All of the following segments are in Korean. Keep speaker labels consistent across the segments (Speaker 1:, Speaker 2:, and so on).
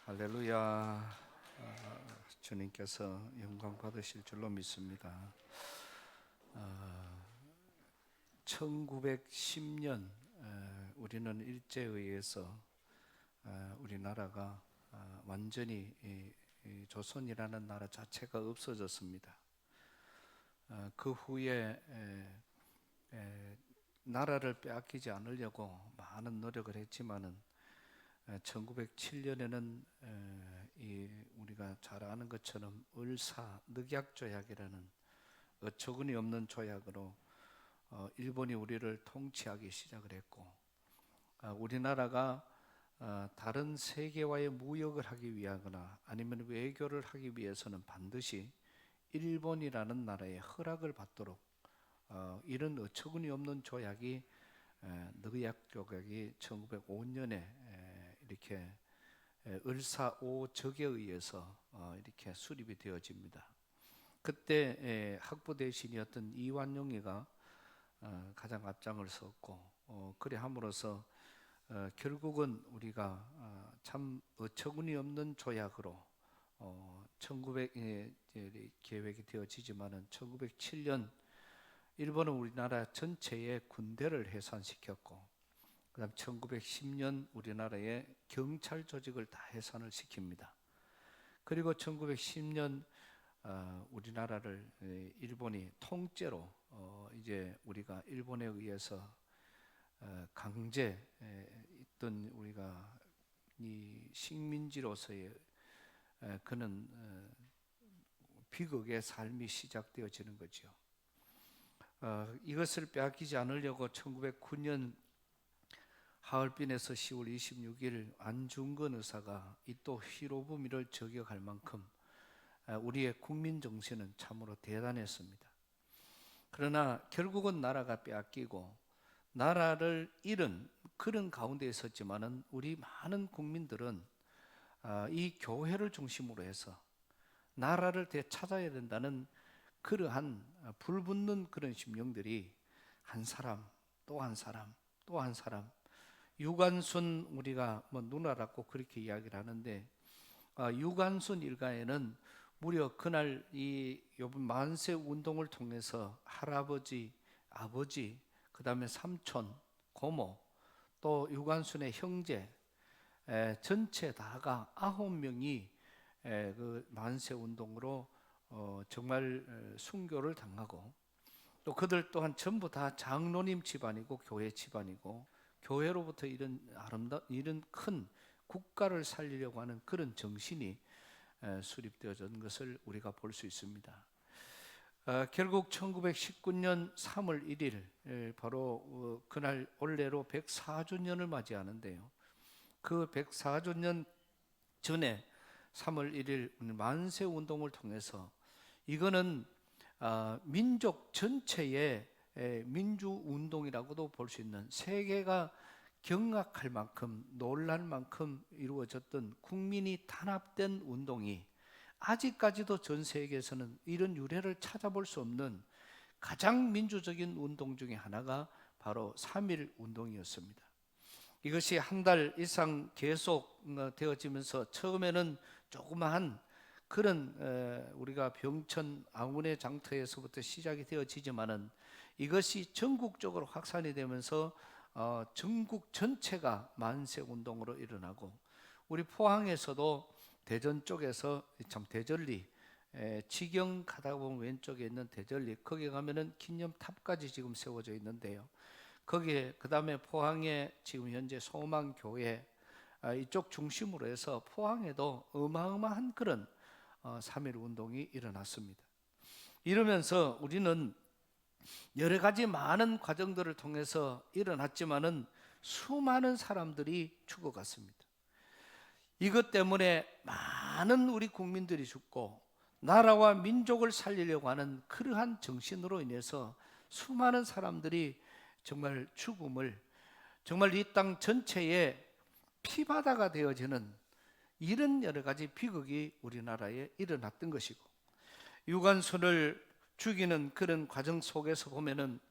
Speaker 1: 할렐루야. 주님께서 영광 받으실 줄로 믿습니다. 1910년 우리는 일제에 의해서 우리나라가 완전히 이 조선이라는 나라 자체가 없어졌습니다. 그 후에 나라를 빼앗기지 않으려고 많은 노력을 했지만은 1907년에는 우리가 잘 아는 것처럼 을사늑약조약이라는 어처구니 없는 조약으로 일본이 우리를 통치하기 시작을 했고, 우리나라가 다른 세계와의 무역을 하기 위하거나 아니면 외교를 하기 위해서는 반드시 일본이라는 나라의 허락을 받도록 이런 어처구니 없는 조약이 늑약조약이 1905년에 이렇게 을사오적에 의해서 이렇게 수립이 되어집니다. 그때 학부 대신이었던 이완용이가 가장 앞장을 섰고, 그래 함으로써 결국은 우리가 참 어처구니 없는 조약으로 1900 계획이 되어지지만은 1907년 일본은 우리나라 전체의 군대를 해산시켰고, 그다음 1910년 우리나라의 경찰 조직을 다 해산을 시킵니다. 그리고 1910년 우리나라를 일본이 통째로 이제 우리가 일본에 의해서 강제 있던 우리가 이 식민지로서의 그는 비극의 삶이 시작되어지는 거죠. 이것을 빼앗기지 않으려고 1909년 하얼빈에서 10월 26일 안중근 의사가 이토 히로부미를 저격할 만큼 우리의 국민 정신은 참으로 대단했습니다. 그러나 결국은 나라가 빼앗기고 나라를 잃은 그런 가운데 있었지만은 우리 많은 국민들은 이 교회를 중심으로 해서 나라를 되찾아야 된다는 그러한 불붙는 그런 심령들이 한 사람 또 한 사람 또 한 사람, 유관순 우리가 뭐 누나라고 그렇게 이야기를 하는데, 유관순 일가에는 무려 그날 이 요번 만세 운동을 통해서 할아버지, 아버지, 그 다음에 삼촌, 고모, 또 유관순의 형제 전체 다가 9명이 그 만세 운동으로 정말 순교를 당하고, 또 그들 또한 전부 다 장로님 집안이고 교회 집안이고 교회로부터 이런 큰 국가를 살리려고 하는 그런 정신이 수립되어진 것을 우리가 볼 수 있습니다. 결국 1919년 3월 1일 바로 그날 올해로 104주년을 맞이하는데요. 그 104주년 전에 3월 1일 만세 운동을 통해서 이거는 민족 전체의 민주운동이라고도 볼 수 있는, 세계가 경악할 만큼 놀랄 만큼 이루어졌던 국민이 단합된 운동이 아직까지도 전 세계에서는 이런 유래를 찾아볼 수 없는 가장 민주적인 운동 중에 하나가 바로 3.1 운동이었습니다. 이것이 한 달 이상 계속 되어지면서 처음에는 조그마한 그런 우리가 병천 아문의 장터에서부터 시작이 되어지지만은 이것이 전국적으로 확산이 되면서 전국 전체가 만세 운동으로 일어나고, 우리 포항에서도 대전 쪽에서 참 대전리 지경 가다 보면 왼쪽에 있는 대전리, 거기 가면은 기념탑까지 지금 세워져 있는데요. 거기에 그 다음에 포항에 지금 현재 소망교회 이쪽 중심으로 해서 포항에도 어마어마한 그런 3.1 운동이 일어났습니다. 이러면서 우리는 여러 가지 많은 과정들을 통해서 일어났지만은 수많은 사람들이 죽어갔습니다. 이것 때문에 많은 우리 국민들이 죽고 나라와 민족을 살리려고 하는 그러한 정신으로 인해서 수많은 사람들이 정말 죽음을, 정말 이 땅 전체에 피바다가 되어지는 이런 여러 가지 비극이 우리나라에 일어났던 것이고, 유관순을 죽이는 그런 과정 속에서 보면은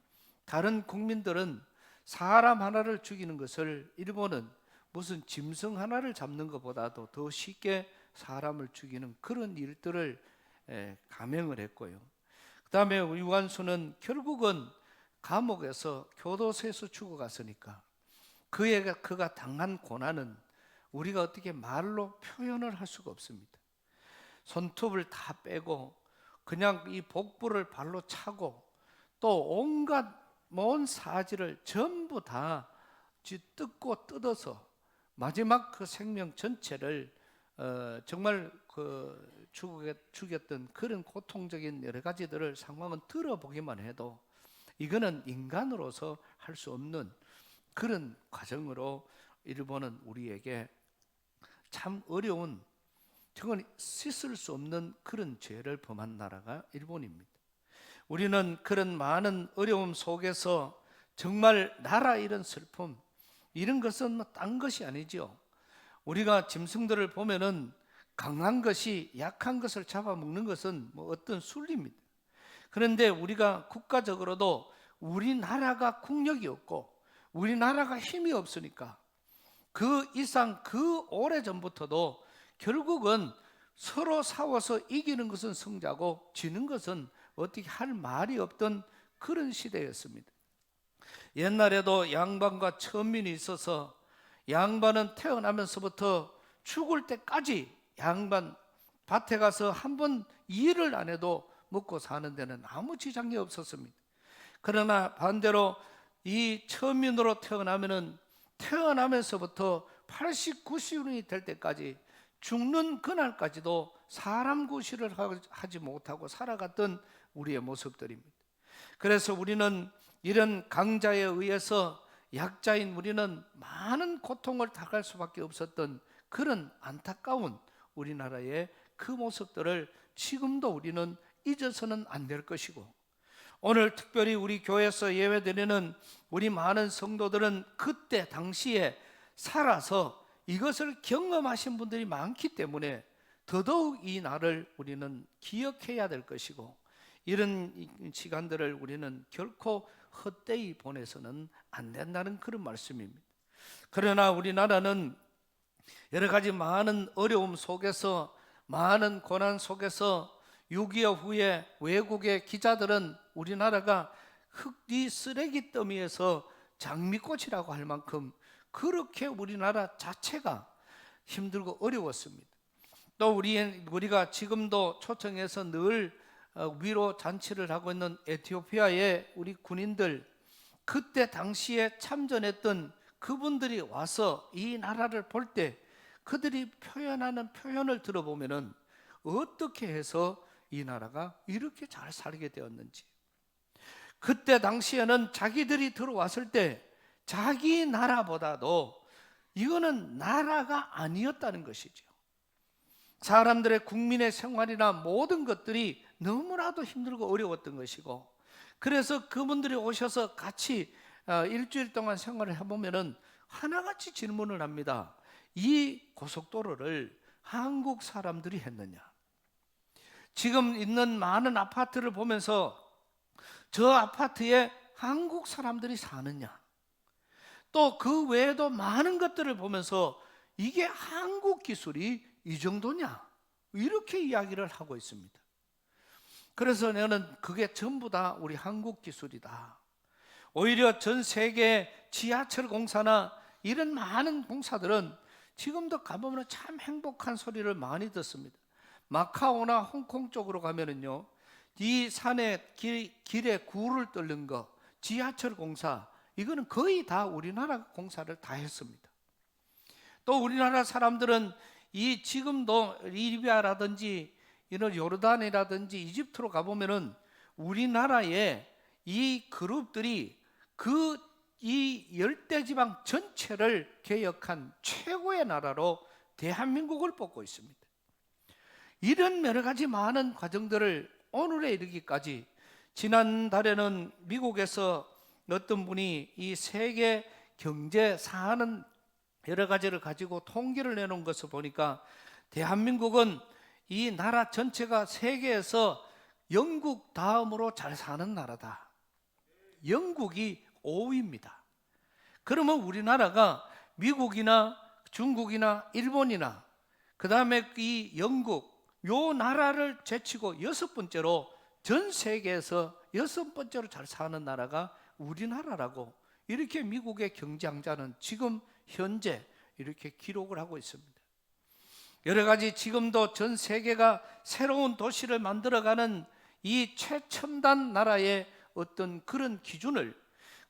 Speaker 1: 다른 국민들은 사람 하나를 죽이는 것을 일본은 무슨 짐승 하나를 잡는 것보다도 더 쉽게 사람을 죽이는 그런 일들을 감행을 했고요. 그 다음에 유관순은 결국은 감옥에서 교도소에서 죽어갔으니까 그가 당한 고난은 우리가 어떻게 말로 표현을 할 수가 없습니다. 손톱을 다 빼고 그냥 이 복부를 발로 차고 또 온갖 먼 사지를 전부 다 뜯고 뜯어서 마지막 그 생명 전체를 정말 그 죽였던 그런 고통적인 여러 가지들을 상황은 들어보기만 해도 이거는 인간으로서 할 수 없는 그런 과정으로 일본은 우리에게 참 어려운, 정말 씻을 수 없는 그런 죄를 범한 나라가 일본입니다. 우리는 그런 많은 어려움 속에서 정말 나라 잃은 슬픔, 이런 것은 뭐 딴 것이 아니죠. 우리가 짐승들을 보면은 강한 것이 약한 것을 잡아먹는 것은 뭐 어떤 순리입니다. 그런데 우리가 국가적으로도 우리나라가 국력이 없고 우리나라가 힘이 없으니까 그 이상 그 오래전부터도 결국은 서로 싸워서 이기는 것은 승자고 지는 것은 어떻게 할 말이 없던 그런 시대였습니다. 옛날에도 양반과 천민이 있어서 양반은 태어나면서부터 죽을 때까지 양반 밭에 가서 한 번 일을 안 해도 먹고 사는 데는 아무 지장이 없었습니다. 그러나 반대로 이 천민으로 태어나면서부터 80, 90년이 될 때까지 죽는 그날까지도 사람 구실을 하지 못하고 살아갔던 우리의 모습들입니다. 그래서 우리는 이런 강자에 의해서 약자인 우리는 많은 고통을 당할 수밖에 없었던 그런 안타까운 우리나라의 그 모습들을 지금도 우리는 잊어서는 안 될 것이고, 오늘 특별히 우리 교회에서 예배드리는 우리 많은 성도들은 그때 당시에 살아서 이것을 경험하신 분들이 많기 때문에 더더욱 이 날을 우리는 기억해야 될 것이고, 이런 시간들을 우리는 결코 헛되이 보내서는 안 된다는 그런 말씀입니다. 그러나 우리나라는 여러 가지 많은 어려움 속에서, 많은 고난 속에서 6.25 후에 외국의 기자들은 우리나라가 흙이 쓰레기 더미에서 장미꽃이라고 할 만큼 그렇게 우리나라 자체가 힘들고 어려웠습니다. 또 우리가 지금도 초청해서 늘 위로 잔치를 하고 있는 에티오피아의 우리 군인들, 그때 당시에 참전했던 그분들이 와서 이 나라를 볼 때 그들이 표현하는 표현을 들어보면은 어떻게 해서 이 나라가 이렇게 잘 살게 되었는지, 그때 당시에는 자기들이 들어왔을 때 자기 나라보다도 이거는 나라가 아니었다는 것이죠. 사람들의 국민의 생활이나 모든 것들이 너무나도 힘들고 어려웠던 것이고, 그래서 그분들이 오셔서 같이 일주일 동안 생활을 해보면은 하나같이 질문을 합니다. 이 고속도로를 한국 사람들이 했느냐? 지금 있는 많은 아파트를 보면서 저 아파트에 한국 사람들이 사느냐? 또 그 외에도 많은 것들을 보면서 이게 한국 기술이 이 정도냐? 이렇게 이야기를 하고 있습니다. 그래서 저는 그게 전부 다 우리 한국 기술이다. 오히려 전 세계 지하철 공사나 이런 많은 공사들은 지금도 가보면 참 행복한 소리를 많이 듣습니다. 마카오나 홍콩 쪽으로 가면은요, 이 산에 길에 굴을 뚫는 거, 지하철 공사, 이거는 거의 다 우리나라 공사를 다 했습니다. 또 우리나라 사람들은 이 지금도 리비아라든지 이런 요르단이라든지 이집트로 가보면은 우리나라의 이 그룹들이 이 열대지방 전체를 개혁한 최고의 나라로 대한민국을 뽑고 있습니다. 이런 여러 가지 많은 과정들을 오늘에 이르기까지, 지난달에는 미국에서 어떤 분이 이 세계 경제 사안은 여러 가지를 가지고 통계를 내놓은 것을 보니까 대한민국은 이 나라 전체가 세계에서 영국 다음으로 잘 사는 나라다. 영국이 5위입니다. 그러면 우리나라가 미국이나 중국이나 일본이나 그 다음에 이 영국 요 나라를 제치고 여섯 번째로 전 세계에서 여섯 번째로 잘 사는 나라가 우리나라라고 이렇게 미국의 경제학자는 지금 현재 이렇게 기록을 하고 있습니다. 여러 가지 지금도 전 세계가 새로운 도시를 만들어가는 이 최첨단 나라의 어떤 그런 기준을,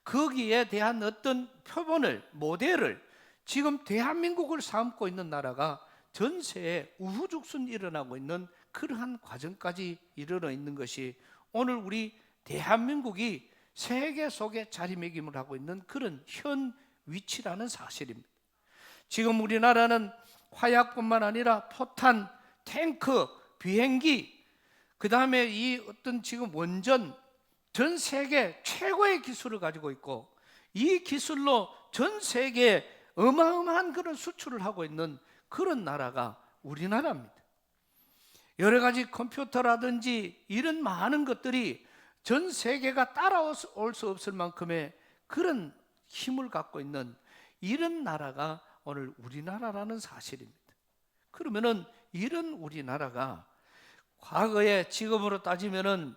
Speaker 1: 거기에 대한 어떤 표본을, 모델을 지금 대한민국을 삼고 있는 나라가 전세에 우후죽순 일어나고 있는 그러한 과정까지 이르러 있는 것이 오늘 우리 대한민국이 세계 속에 자리매김을 하고 있는 그런 현 위치라는 사실입니다. 지금 우리나라는 화약뿐만 아니라 포탄, 탱크, 비행기, 그 다음에 이 어떤 지금 원전, 전 세계 최고의 기술을 가지고 있고 이 기술로 전 세계에 어마어마한 그런 수출을 하고 있는 그런 나라가 우리나라입니다. 여러 가지 컴퓨터라든지 이런 많은 것들이 전 세계가 따라올 수 없을 만큼의 그런 힘을 갖고 있는 이런 나라가 오늘 우리나라라는 사실입니다. 그러면은 이런 우리나라가 과거에 지금으로 따지면은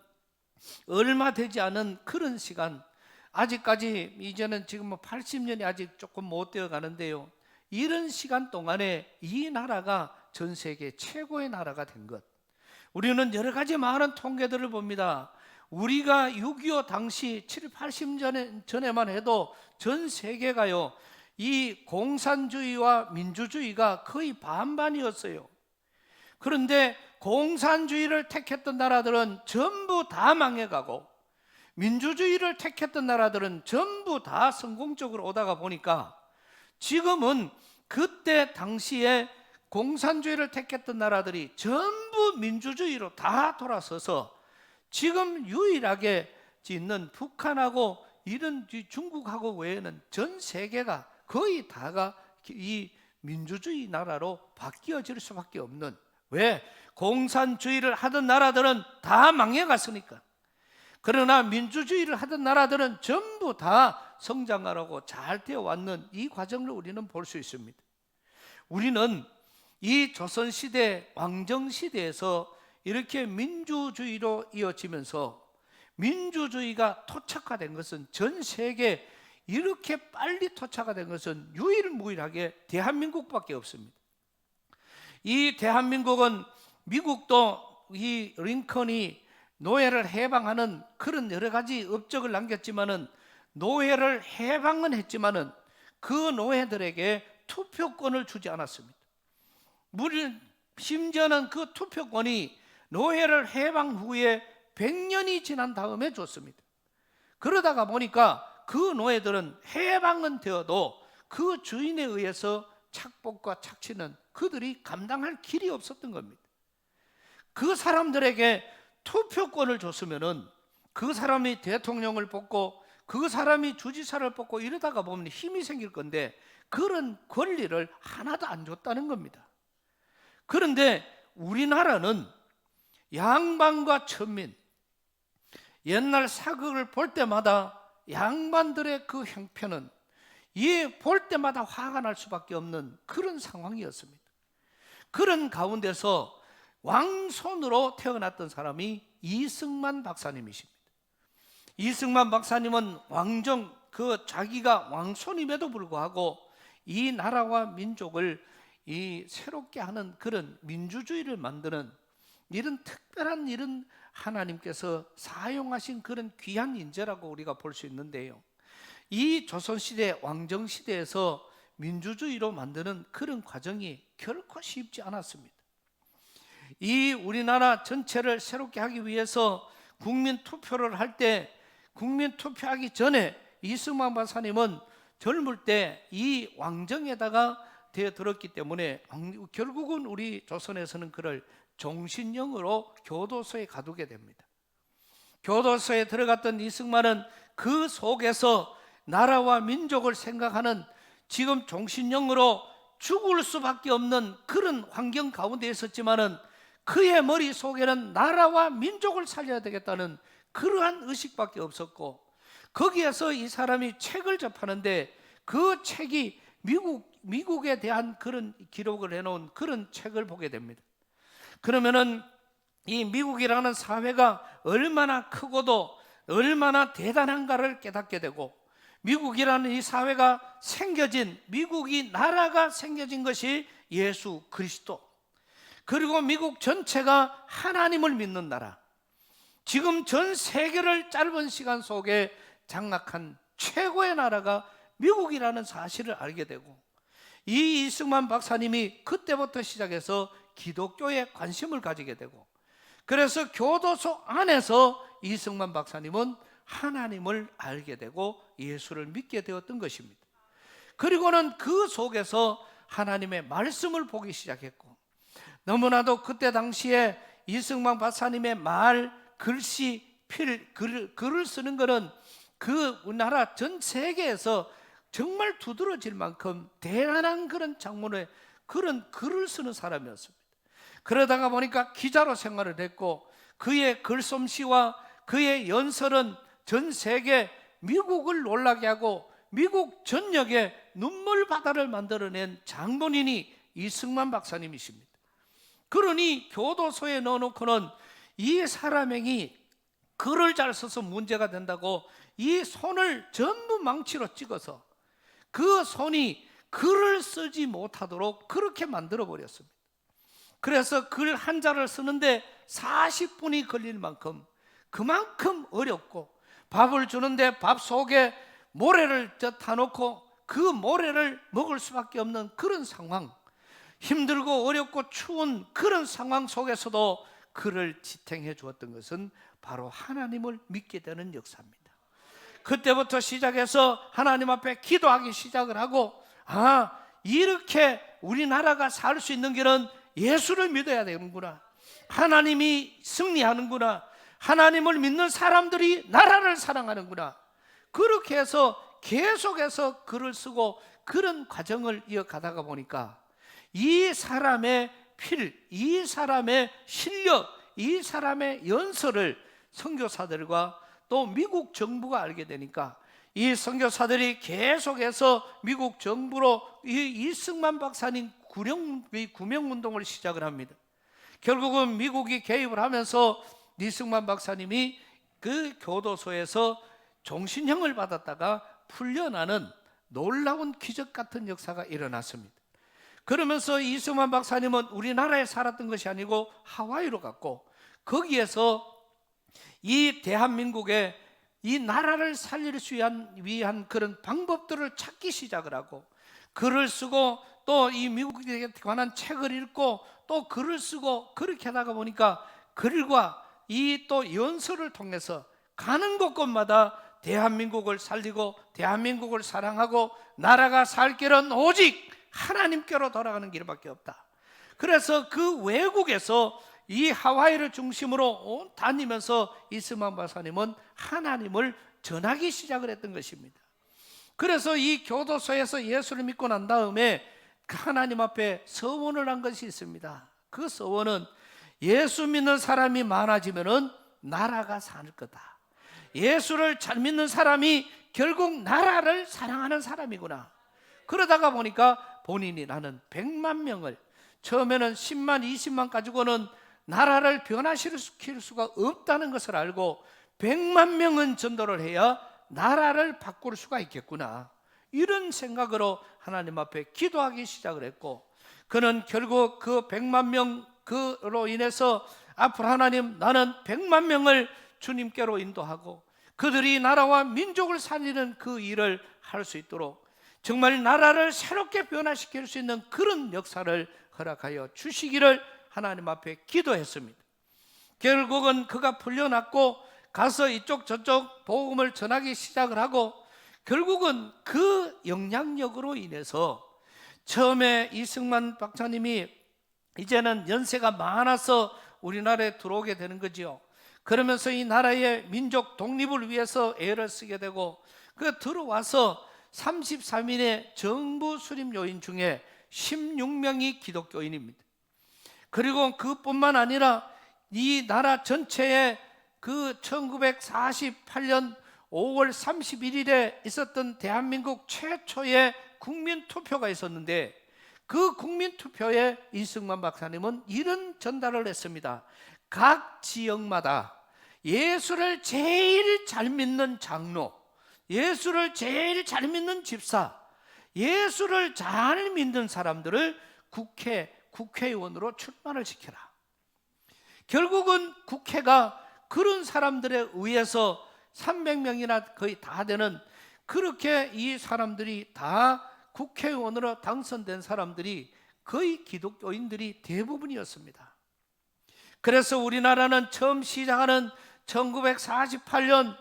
Speaker 1: 얼마 되지 않은 그런 시간, 아직까지 이제는 지금 80년이 아직 조금 못 되어 가는데요. 이런 시간 동안에 이 나라가 전 세계 최고의 나라가 된 것, 우리는 여러 가지 많은 통계들을 봅니다. 우리가 6.25 당시 7, 80년 전에만 해도 전 세계가요, 이 공산주의와 민주주의가 거의 반반이었어요. 그런데 공산주의를 택했던 나라들은 전부 다 망해가고 민주주의를 택했던 나라들은 전부 다 성공적으로 오다가 보니까 지금은 그때 당시에 공산주의를 택했던 나라들이 전부 민주주의로 다 돌아서서 지금 유일하게 있는 북한하고 이런 중국하고 외에는 전 세계가 거의 다가 이 민주주의 나라로 바뀌어질 수밖에 없는, 왜? 공산주의를 하던 나라들은 다 망해갔으니까. 그러나 민주주의를 하던 나라들은 전부 다 성장하라고 잘 되어 왔는 이 과정을 우리는 볼 수 있습니다. 우리는 이 조선시대 왕정시대에서 이렇게 민주주의로 이어지면서 민주주의가 토착화된 것은 전 세계 이렇게 빨리 토착화된 것은 유일무이하게 대한민국밖에 없습니다. 이 대한민국은 미국도 이 링컨이 노예를 해방하는 그런 여러 가지 업적을 남겼지만은 노예를 해방은 했지만은 그 노예들에게 투표권을 주지 않았습니다. 심지어는 그 투표권이 노예를 해방 후에 100년이 지난 다음에 줬습니다. 그러다가 보니까 그 노예들은 해방은 되어도 그 주인에 의해서 착복과 착취는 그들이 감당할 길이 없었던 겁니다. 그 사람들에게 투표권을 줬으면은 그 사람이 대통령을 뽑고 그 사람이 주지사를 뽑고 이러다가 보면 힘이 생길 건데 그런 권리를 하나도 안 줬다는 겁니다. 그런데 우리나라는 양반과 천민, 옛날 사극을 볼 때마다 양반들의 그 형편은 볼 때마다 화가 날 수밖에 없는 그런 상황이었습니다. 그런 가운데서 왕손으로 태어났던 사람이 이승만 박사님이십니다. 이승만 박사님은 자기가 왕손임에도 불구하고 이 나라와 민족을 새롭게 하는 그런 민주주의를 만드는 이런 특별한 이런 하나님께서 사용하신 그런 귀한 인재라고 우리가 볼 수 있는데요. 이 조선시대 왕정시대에서 민주주의로 만드는 그런 과정이 결코 쉽지 않았습니다. 이 우리나라 전체를 새롭게 하기 위해서 국민 투표를 할 때 국민 투표하기 전에 이승만 박사님은 젊을 때 이 왕정에다가 되어들었기 때문에 결국은 우리 조선에서는 그를 종신령으로 교도소에 가두게 됩니다. 교도소에 들어갔던 이승만은 그 속에서 나라와 민족을 생각하는 지금 종신령으로 죽을 수밖에 없는 그런 환경 가운데 있었지만은 그의 머릿속에는 나라와 민족을 살려야 되겠다는 그러한 의식밖에 없었고, 거기에서 이 사람이 책을 접하는데 그 책이 미국에 대한 그런 기록을 해놓은 그런 책을 보게 됩니다. 그러면은 이 미국이라는 사회가 얼마나 크고도 얼마나 대단한가를 깨닫게 되고, 미국이라는 이 사회가 생겨진, 미국이 나라가 생겨진 것이 예수 그리스도, 그리고 미국 전체가 하나님을 믿는 나라, 지금 전 세계를 짧은 시간 속에 장악한 최고의 나라가 미국이라는 사실을 알게 되고, 이 이승만 박사님이 그때부터 시작해서 기독교에 관심을 가지게 되고, 그래서 교도소 안에서 이승만 박사님은 하나님을 알게 되고 예수를 믿게 되었던 것입니다. 그리고는 그 속에서 하나님의 말씀을 보기 시작했고, 너무나도 그때 당시에 이승만 박사님의 말, 글씨, 글을 쓰는 것은 그 우리나라 전 세계에서 정말 두드러질 만큼 대단한 그런 장문의 그런 글을 쓰는 사람이었습니다. 그러다가 보니까 기자로 생활을 했고, 그의 글솜씨와 그의 연설은 전 세계 미국을 놀라게 하고 미국 전역에 눈물 바다를 만들어낸 장본인이 이승만 박사님이십니다. 그러니 교도소에 넣어놓고는 이 사람이 글을 잘 써서 문제가 된다고 이 손을 전부 망치로 찍어서 그 손이 글을 쓰지 못하도록 그렇게 만들어 버렸습니다. 그래서 글 한 자를 쓰는데 40분이 걸릴 만큼 그만큼 어렵고, 밥을 주는데 밥 속에 모래를 타놓고 그 모래를 먹을 수밖에 없는 그런 상황, 힘들고 어렵고 추운 그런 상황 속에서도 그를 지탱해 주었던 것은 바로 하나님을 믿게 되는 역사입니다. 그때부터 시작해서 하나님 앞에 기도하기 시작을 하고, 이렇게 우리나라가 살 수 있는 길은 예수를 믿어야 되는구나, 하나님이 승리하는구나, 하나님을 믿는 사람들이 나라를 사랑하는구나, 그렇게 해서 계속해서 글을 쓰고 그런 과정을 이어가다가 보니까 이 사람의 필, 이 사람의 실력, 이 사람의 연설을 선교사들과 또 미국 정부가 알게 되니까 이 선교사들이 계속해서 미국 정부로 이 이승만 박사님 구명운동을 시작을 합니다. 결국은 미국이 개입을 하면서 이승만 박사님이 그 교도소에서 종신형을 받았다가 풀려나는 놀라운 기적 같은 역사가 일어났습니다. 그러면서 이승만 박사님은 우리나라에 살았던 것이 아니고 하와이로 갔고, 거기에서 이 대한민국의 이 나라를 살릴 수 위한 그런 방법들을 찾기 시작을 하고, 글을 쓰고 또 이 미국에 관한 책을 읽고 또 글을 쓰고, 그렇게 하다가 보니까 글과 이 또 연설을 통해서 가는 곳곳마다 대한민국을 살리고 대한민국을 사랑하고 나라가 살 길은 오직 하나님께로 돌아가는 길밖에 없다. 그래서 그 외국에서 이 하와이를 중심으로 다니면서 이승만 박사님은 하나님을 전하기 시작을 했던 것입니다. 그래서 이 교도소에서 예수를 믿고 난 다음에 하나님 앞에 서원을 한 것이 있습니다. 그 서원은 예수 믿는 사람이 많아지면은 나라가 살 거다. 예수를 잘 믿는 사람이 결국 나라를 사랑하는 사람이구나. 그러다가 보니까 본인이 나는 100만 명을, 처음에는 10만 20만 가지고는 나라를 변화시킬 수가 없다는 것을 알고 100만 명은 전도를 해야 나라를 바꿀 수가 있겠구나, 이런 생각으로 하나님 앞에 기도하기 시작을 했고, 그는 결국 그 100만 명 그로 인해서 앞으로 하나님, 나는 100만 명을 주님께로 인도하고 그들이 나라와 민족을 살리는 그 일을 할 수 있도록 정말 나라를 새롭게 변화시킬 수 있는 그런 역사를 허락하여 주시기를 하나님 앞에 기도했습니다. 결국은 그가 풀려났고 가서 이쪽 저쪽 복음을 전하기 시작을 하고, 결국은 그 영향력으로 인해서 처음에 이승만 박사님이 이제는 연세가 많아서 우리나라에 들어오게 되는 거지요. 그러면서 이 나라의 민족 독립을 위해서 애를 쓰게 되고, 그 들어와서 33인의 정부 수립 요인 중에 16명이 기독교인입니다. 그리고 그뿐만 아니라 이 나라 전체에 그 1948년 5월 31일에 있었던 대한민국 최초의 국민 투표가 있었는데 그 국민 투표에 이승만 박사님은 이런 전달을 했습니다. 각 지역마다 예수를 제일 잘 믿는 장로, 예수를 제일 잘 믿는 집사, 예수를 잘 믿는 사람들을 국회의원으로 출마를 시켜라. 결국은 국회가 그런 사람들에 의해서 300명이나 거의 다 되는, 그렇게 이 사람들이 다 국회의원으로 당선된 사람들이 거의 기독교인들이 대부분이었습니다. 그래서 우리나라는 처음 시작하는 1948년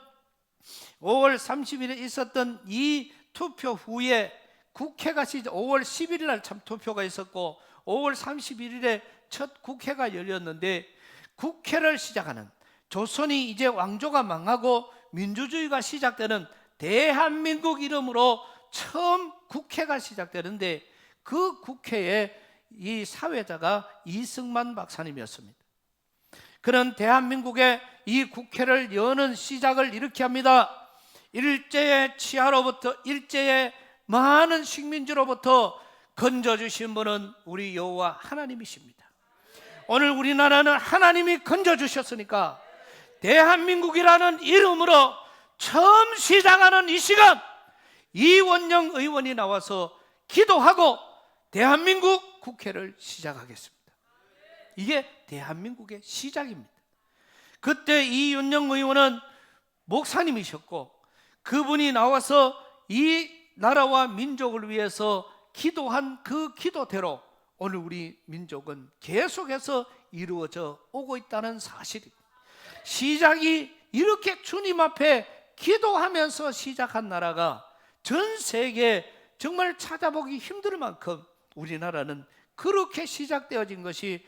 Speaker 1: 5월 30일에 있었던 이 투표 후에 국회가 5월 10일 날 참 투표가 있었고 5월 31일에 첫 국회가 열렸는데, 국회를 시작하는, 조선이 이제 왕조가 망하고 민주주의가 시작되는 대한민국 이름으로 처음 국회가 시작되는데, 그 국회의 이 사회자가 이승만 박사님이었습니다. 그런 대한민국의 이 국회를 여는 시작을 이렇게 합니다. 일제의 치하로부터, 일제의 많은 식민지로부터 건져주신 분은 우리 여호와 하나님이십니다. 오늘 우리나라는 하나님이 건져주셨으니까 대한민국이라는 이름으로 처음 시작하는 이 시간, 이원영 의원이 나와서 기도하고 대한민국 국회를 시작하겠습니다. 이게 대한민국의 시작입니다. 그때 이윤영 의원은 목사님이셨고, 그분이 나와서 이 나라와 민족을 위해서 기도한 그 기도대로 오늘 우리 민족은 계속해서 이루어져 오고 있다는 사실입니다. 시작이 이렇게 주님 앞에 기도하면서 시작한 나라가 전 세계 정말 찾아보기 힘들 만큼 우리나라는 그렇게 시작되어진 것이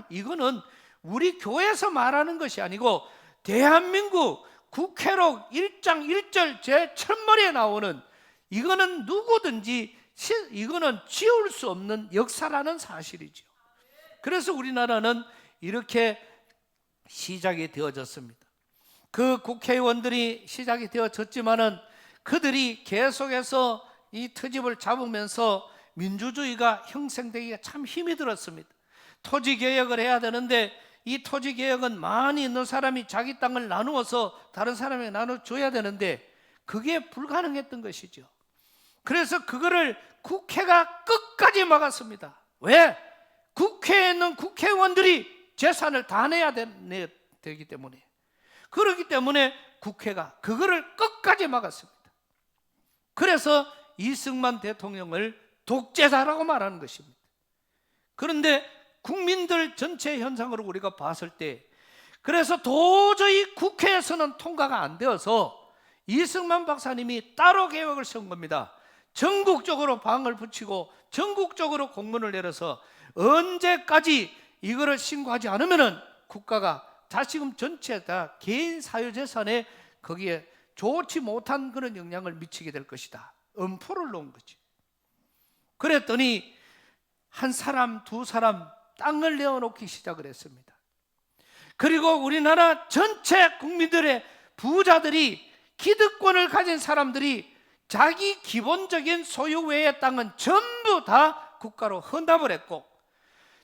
Speaker 1: 이거는 우리 교회에서 말하는 것이 아니고 대한민국 국회록 1장 1절 제1머리에 나오는, 이거는 누구든지 이거는 지울 수 없는 역사라는 사실이죠. 그래서 우리나라는 이렇게 시작이 되어졌습니다. 그 국회의원들이 시작이 되어졌지만은 그들이 계속해서 이 트집을 잡으면서 민주주의가 형성되기가 참 힘이 들었습니다. 토지개혁을 해야 되는데 이 토지개혁은 많이 있는 사람이 자기 땅을 나누어서 다른 사람에게 나눠줘야 되는데 그게 불가능했던 것이죠. 그래서 그거를 국회가 끝까지 막았습니다. 왜? 국회에 있는 국회의원들이 재산을 다 내야 되기 때문에, 그렇기 때문에 국회가 그거를 끝까지 막았습니다. 그래서 이승만 대통령을 독재자라고 말하는 것입니다. 그런데 국민들 전체 현상으로 우리가 봤을 때, 그래서 도저히 국회에서는 통과가 안 되어서 이승만 박사님이 따로 계획을 세운 겁니다. 전국적으로 방을 붙이고 전국적으로 공문을 내려서 언제까지 이거를 신고하지 않으면은 국가가 다시금 전체 다 개인 사유재산에 거기에 좋지 못한 그런 영향을 미치게 될 것이다. 엄포를 놓은 거지. 그랬더니 한 사람, 두 사람 땅을 내어놓기 시작을 했습니다. 그리고 우리나라 전체 국민들의 부자들이, 기득권을 가진 사람들이 자기 기본적인 소유 외의 땅은 전부 다 국가로 헌납을 했고,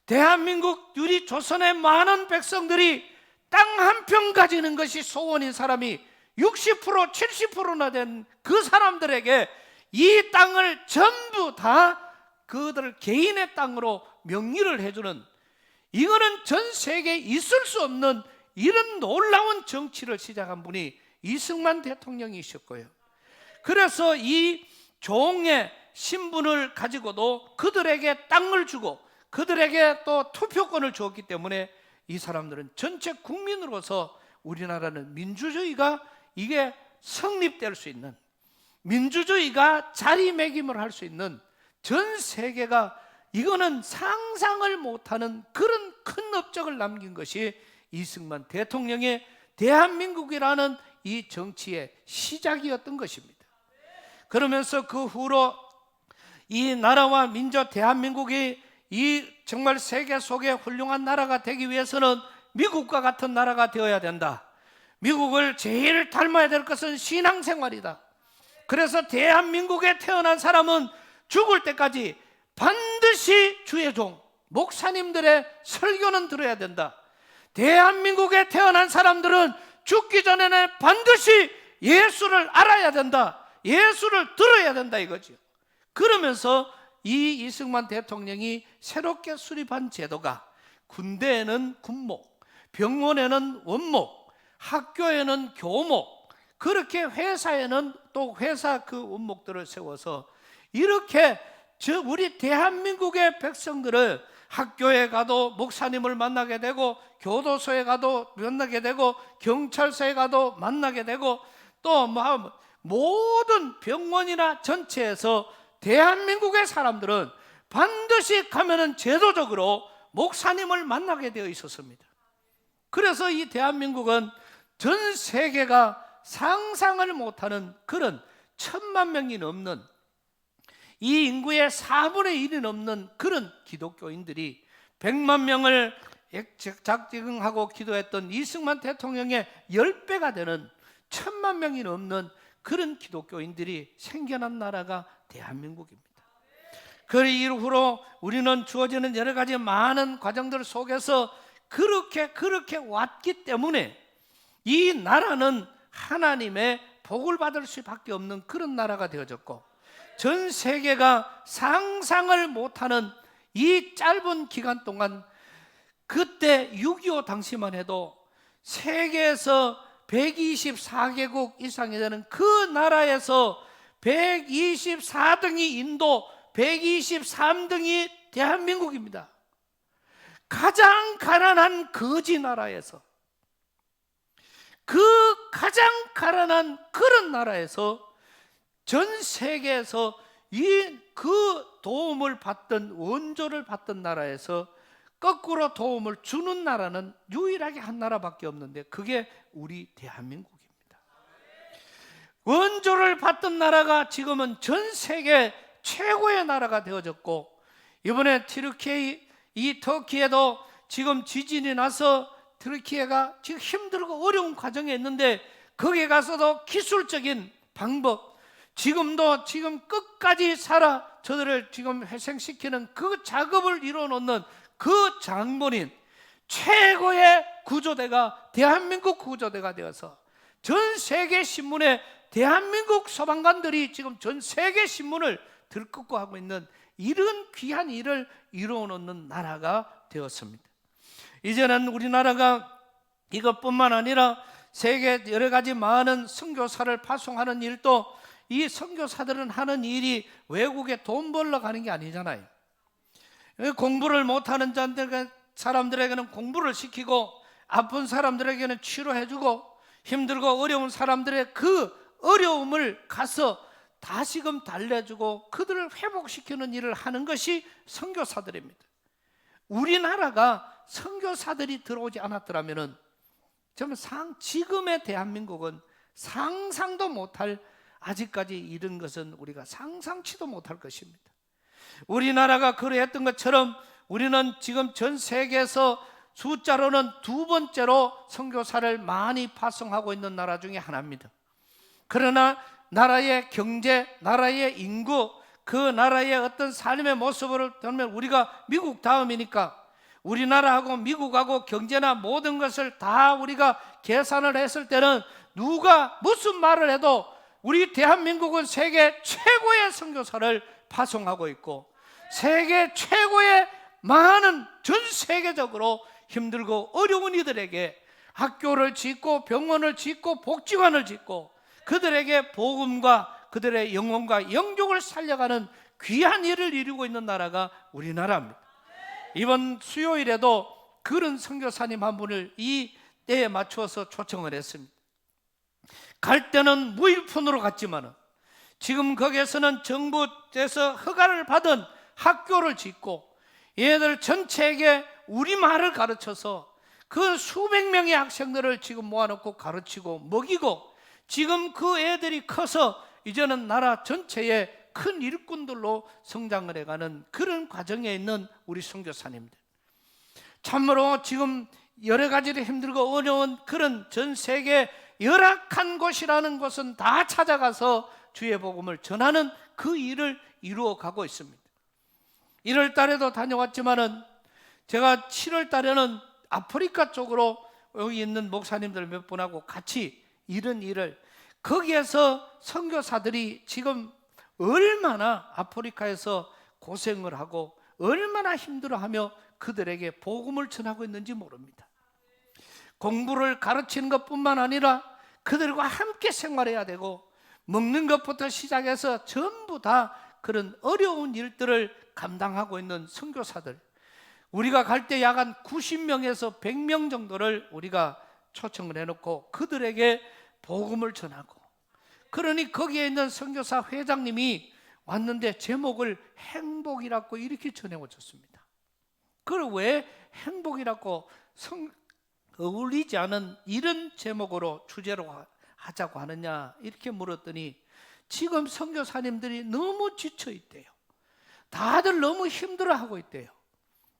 Speaker 1: 대한민국 유리 조선의 많은 백성들이 땅 한 평 가지는 것이 소원인 사람이 60% 70%나 된 그 사람들에게 이 땅을 전부 다 그들 개인의 땅으로 명의를 해주는, 이거는 전 세계에 있을 수 없는 이런 놀라운 정치를 시작한 분이 이승만 대통령이셨고요. 그래서 이 종의 신분을 가지고도 그들에게 땅을 주고 그들에게 또 투표권을 주었기 때문에 이 사람들은 전체 국민으로서 우리나라는 민주주의가 이게 성립될 수 있는, 민주주의가 자리매김을 할 수 있는, 전 세계가 이거는 상상을 못하는 그런 큰 업적을 남긴 것이 이승만 대통령의 대한민국이라는 이 정치의 시작이었던 것입니다. 그러면서 그 후로 이 나라와 민족 대한민국이 이 정말 세계 속에 훌륭한 나라가 되기 위해서는 미국과 같은 나라가 되어야 된다. 미국을 제일 닮아야 될 것은 신앙생활이다. 그래서 대한민국에 태어난 사람은 죽을 때까지 반드시 주의 종 목사님들의 설교는 들어야 된다. 대한민국에 태어난 사람들은 죽기 전에는 반드시 예수를 알아야 된다. 예수를 들어야 된다 이거죠. 그러면서 이 이승만 대통령이 새롭게 수립한 제도가 군대에는 군목, 병원에는 원목, 학교에는 교목, 그렇게 회사에는 또 회사 그 원목들을 세워서 이렇게 우리 대한민국의 백성들을 학교에 가도 목사님을 만나게 되고, 교도소에 가도 만나게 되고, 경찰서에 가도 만나게 되고, 또 모든 병원이나 전체에서 대한민국의 사람들은 반드시 가면은 제도적으로 목사님을 만나게 되어 있었습니다. 그래서 이 대한민국은 전 세계가 상상을 못하는 그런 1,000만 명이 넘는, 이 인구의 4분의 1이 넘는 그런 기독교인들이 100만 명을 작정하고 기도했던 이승만 대통령의 10배가 되는 1,000만 명이 넘는 그런 기독교인들이 생겨난 나라가 대한민국입니다. 그 이후로 우리는 주어지는 여러 가지 많은 과정들 속에서 그렇게 왔기 때문에 이 나라는 하나님의 복을 받을 수밖에 없는 그런 나라가 되어졌고, 전 세계가 상상을 못하는 이 짧은 기간 동안, 그때 6.25 당시만 해도 세계에서 124개국 이상이 되는 그 나라에서 124등이 인도, 123등이 대한민국입니다. 가장 가난한 거지 나라에서, 그 가장 가난한 그런 나라에서 전 세계에서 그 도움을 받던, 원조를 받던 나라에서 거꾸로 도움을 주는 나라는 유일하게 한 나라밖에 없는데 그게 우리 대한민국입니다. 원조를 받던 나라가 지금은 전 세계 최고의 나라가 되어졌고, 이번에 이 터키에도 지금 지진이 나서 터키가 지금 힘들고 어려운 과정에 있는데, 거기에 가서도 기술적인 방법, 지금 끝까지 저들을 지금 회생시키는 그 작업을 이루어놓는 그 장본인, 최고의 구조대가 대한민국 구조대가 되어서 전 세계 신문에 대한민국 소방관들이 지금 전 세계 신문을 들끓고 하고 있는 이런 귀한 일을 이루어놓는 나라가 되었습니다. 이제는 우리나라가 이것뿐만 아니라 세계 여러 가지 많은 선교사를 파송하는 일도, 이 선교사들은 하는 일이 외국에 돈 벌러 가는 게 아니잖아요. 공부를 못하는 사람들에게는 공부를 시키고, 아픈 사람들에게는 치료해주고, 힘들고 어려운 사람들의 그 어려움을 가서 다시금 달래주고 그들을 회복시키는 일을 하는 것이 선교사들입니다. 우리나라가 선교사들이 들어오지 않았더라면 지금의 대한민국은 상상도 못할, 아직까지 이런 것은 우리가 상상치도 못할 것입니다. 우리나라가 그러했던 것처럼 우리는 지금 전 세계에서 숫자로는 2번째로 선교사를 많이 파송하고 있는 나라 중에 하나입니다. 그러나 나라의 경제, 나라의 인구, 그 나라의 어떤 삶의 모습을 보면 우리가 미국 다음이니까 우리나라하고 미국하고 경제나 모든 것을 다 우리가 계산을 했을 때는 누가 무슨 말을 해도 우리 대한민국은 세계 최고의 선교사를 파송하고 있고, 세계 최고의 많은, 전 세계적으로 힘들고 어려운 이들에게 학교를 짓고 병원을 짓고 복지관을 짓고 그들에게 복음과 그들의 영혼과 영족을 살려가는 귀한 일을 이루고 있는 나라가 우리나라입니다. 이번 수요일에도 그런 선교사님 한 분을 이 때에 맞추어서 초청을 했습니다. 갈 때는 무일푼으로 갔지만 지금 거기에서는 정부에서 허가를 받은 학교를 짓고 얘들 전체에게 우리말을 가르쳐서 그 수백 명의 학생들을 지금 모아놓고 가르치고 먹이고, 지금 그 애들이 커서 이제는 나라 전체의 큰 일꾼들로 성장을 해가는 그런 과정에 있는 우리 선교사님들, 참으로 지금 여러 가지로 힘들고 어려운 그런 전 세계 열악한 곳이라는 곳은 다 찾아가서 주의 복음을 전하는 그 일을 이루어 가고 있습니다. 1월 달에도 다녀왔지만은 제가 7월 달에는 아프리카 쪽으로 여기 있는 목사님들 몇 분하고 같이 이런 일을, 거기에서 선교사들이 지금 얼마나 아프리카에서 고생을 하고 얼마나 힘들어하며 그들에게 복음을 전하고 있는지 모릅니다. 공부를 가르치는 것뿐만 아니라 그들과 함께 생활해야 되고, 먹는 것부터 시작해서 전부 다 그런 어려운 일들을 감당하고 있는 선교사들, 우리가 갈 때 약 한 90명에서 100명 정도를 우리가 초청을 해놓고 그들에게 복음을 전하고, 그러니 거기에 있는 선교사 회장님이 왔는데 제목을 행복이라고 이렇게 전해오셨습니다. 그걸 왜 행복이라고 어울리지 않은 이런 제목으로 주제로 하자고 하느냐 이렇게 물었더니, 지금 선교사님들이 너무 지쳐 있대요. 다들 너무 힘들어하고 있대요.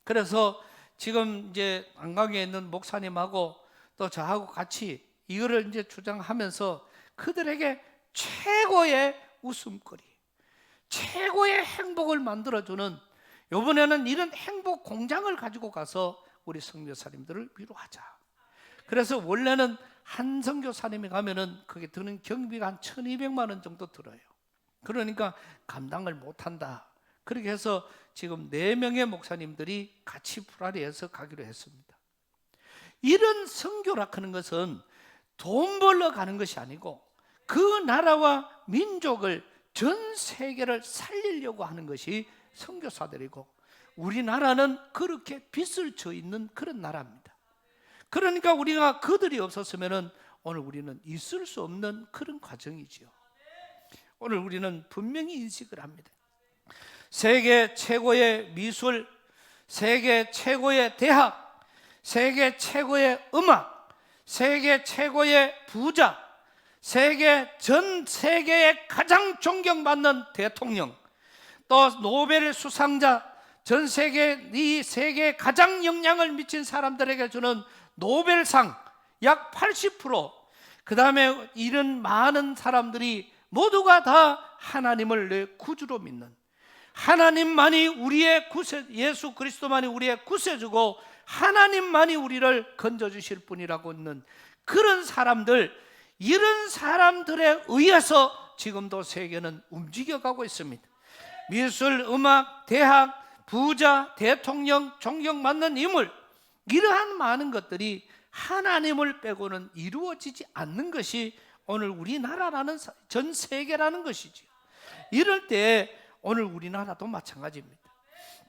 Speaker 1: 그래서 지금 이제 안강에 있는 목사님하고 또 저하고 같이 이거를 이제 주장하면서 그들에게 최고의 웃음거리, 최고의 행복을 만들어주는, 이번에는 이런 행복 공장을 가지고 가서 우리 선교사님들을 위로하자. 그래서 원래는 한 선교사님이 가면은 그게 드는 경비가 한 1200만 원 정도 들어요. 그러니까 감당을 못한다. 그렇게 해서 지금 4명의 목사님들이 같이 프라리에서 가기로 했습니다. 이런 선교라 하는 것은 돈 벌러 가는 것이 아니고 그 나라와 민족을, 전 세계를 살리려고 하는 것이 선교사들이고, 우리나라는 그렇게 빚을 져 있는 그런 나라입니다. 그러니까 우리가 그들이 없었으면 오늘 우리는 있을 수 없는 그런 과정이지요. 오늘 우리는 분명히 인식을 합니다. 세계 최고의 미술, 세계 최고의 대학, 세계 최고의 음악, 세계 최고의 부자, 전 세계에 가장 존경받는 대통령, 또 노벨 수상자, 전 세계, 이 세계에 가장 영향을 미친 사람들에게 주는 노벨상 약 80%, 그 다음에 이런 많은 사람들이 모두가 다 하나님을 내 구주로 믿는, 하나님만이 우리의 구세, 예수 그리스도만이 우리의 구세주고 하나님만이 우리를 건져주실 분이라고 있는 그런 사람들, 이런 사람들에 의해서 지금도 세계는 움직여가고 있습니다. 미술, 음악, 대학, 부자, 대통령, 존경받는 인물, 이러한 많은 것들이 하나님을 빼고는 이루어지지 않는 것이 오늘 우리나라라는, 전 세계라는 것이죠. 이럴 때 오늘 우리나라도 마찬가지입니다.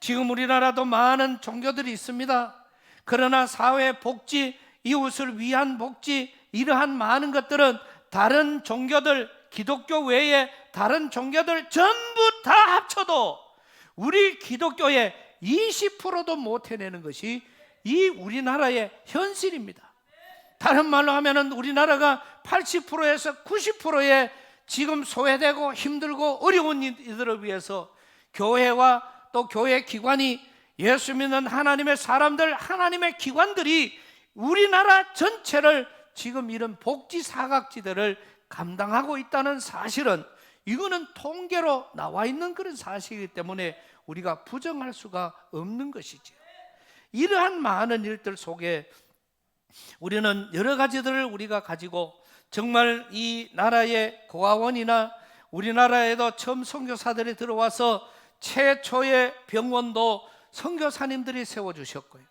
Speaker 1: 지금 우리나라도 많은 종교들이 있습니다. 그러나 사회 복지, 이웃을 위한 복지, 이러한 많은 것들은 다른 종교들, 기독교 외에 다른 종교들 전부 다 합쳐도 우리 기독교의 20%도 못 해내는 것이 이 우리나라의 현실입니다. 다른 말로 하면은 우리나라가 80%에서 90%의 지금 소외되고 힘들고 어려운 이들을 위해서 교회와 또 교회 기관이, 예수 믿는 하나님의 사람들, 하나님의 기관들이 우리나라 전체를 지금 이런 복지 사각지대를 감당하고 있다는 사실은, 이거는 통계로 나와 있는 그런 사실이기 때문에 우리가 부정할 수가 없는 것이죠. 이러한 많은 일들 속에 우리는 여러 가지들을 우리가 가지고, 정말 이 나라의 고아원이나 우리나라에도 처음 선교사들이 들어와서 최초의 병원도 선교사님들이 세워주셨고요,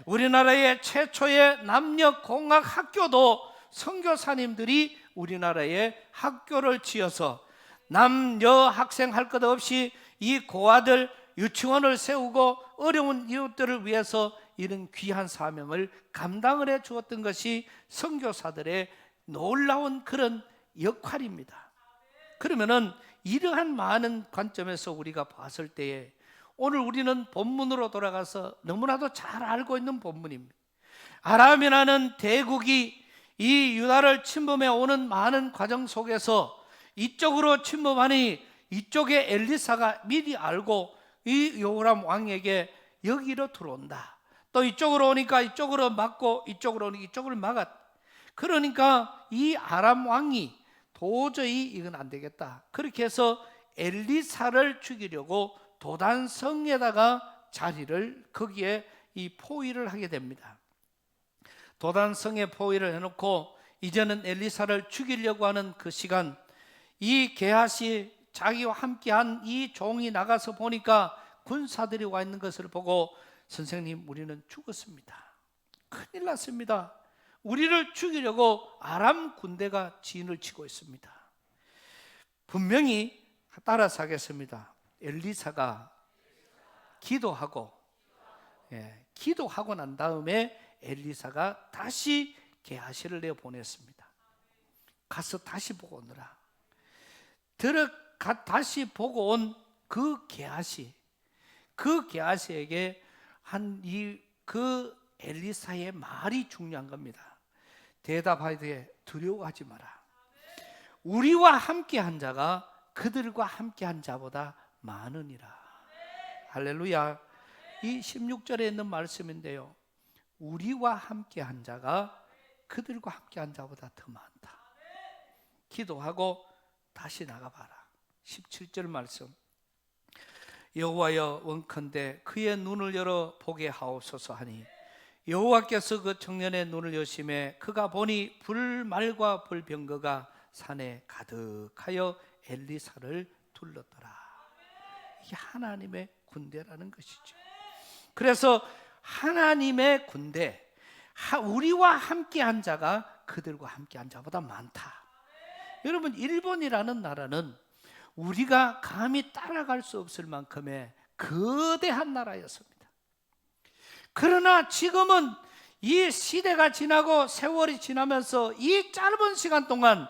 Speaker 1: 우리나라의 최초의 남녀공학 학교도 선교사님들이 우리나라에 학교를 지어서 남녀 학생 할 것 없이 이 고아들 유치원을 세우고 어려운 이웃들을 위해서 이런 귀한 사명을 감당을 해 주었던 것이 선교사들의 놀라운 그런 역할입니다. 그러면은 이러한 많은 관점에서 우리가 봤을 때에 오늘 우리는 본문으로 돌아가서 너무나도 잘 알고 있는 본문입니다. 아람이라는 대국이 이 유다를 침범해 오는 많은 과정 속에서 이쪽으로 침범하니 이쪽에 엘리사가 미리 알고 이 요람 왕에게 여기로 들어온다, 또 이쪽으로 오니까 이쪽으로 막고 이쪽으로 오니까 이쪽을 막았다. 그러니까 이 아람 왕이 도저히 이건 안 되겠다, 그렇게 해서 엘리사를 죽이려고 도단성에다가 자리를 거기에 이 포위를 하게 됩니다. 도단성에 포위를 해놓고 이제는 엘리사를 죽이려고 하는 그 시간, 이 게하시 자기와 함께한 이 종이 나가서 보니까 군사들이 와 있는 것을 보고 선생님, 우리는 죽었습니다. 큰일 났습니다. 우리를 죽이려고 아람 군대가 진을 치고 있습니다. 분명히 따라서 하겠습니다. 엘리사가 기도하고 난 다음에 엘리사가 다시 게하시를 내보냈습니다. 가서 다시 보고 오느라. 다시 보고 온 그 게하시에게 그 엘리사의 말이 중요한 겁니다. 대답하되 두려워하지 마라. 우리와 함께한 자가 그들과 함께한 자보다 많으니라. 할렐루야. 이 16절에 있는 말씀인데요, 우리와 함께한 자가 그들과 함께한 자보다 더 많다. 기도하고 다시 나가봐라. 17절 말씀. 여호와여, 원컨대 그의 눈을 열어 보게 하옵소서 하니 여호와께서 그 청년의 눈을 여심해 그가 보니 불말과 불병거가 산에 가득하여 엘리사를 둘렀더라. 이게 하나님의 군대라는 것이죠. 그래서 하나님의 군대, 우리와 함께한 자가 그들과 함께한 자보다 많다. 여러분, 일본이라는 나라는 우리가 감히 따라갈 수 없을 만큼의 거대한 나라였습니다. 그러나 지금은 이 시대가 지나고 세월이 지나면서 이 짧은 시간 동안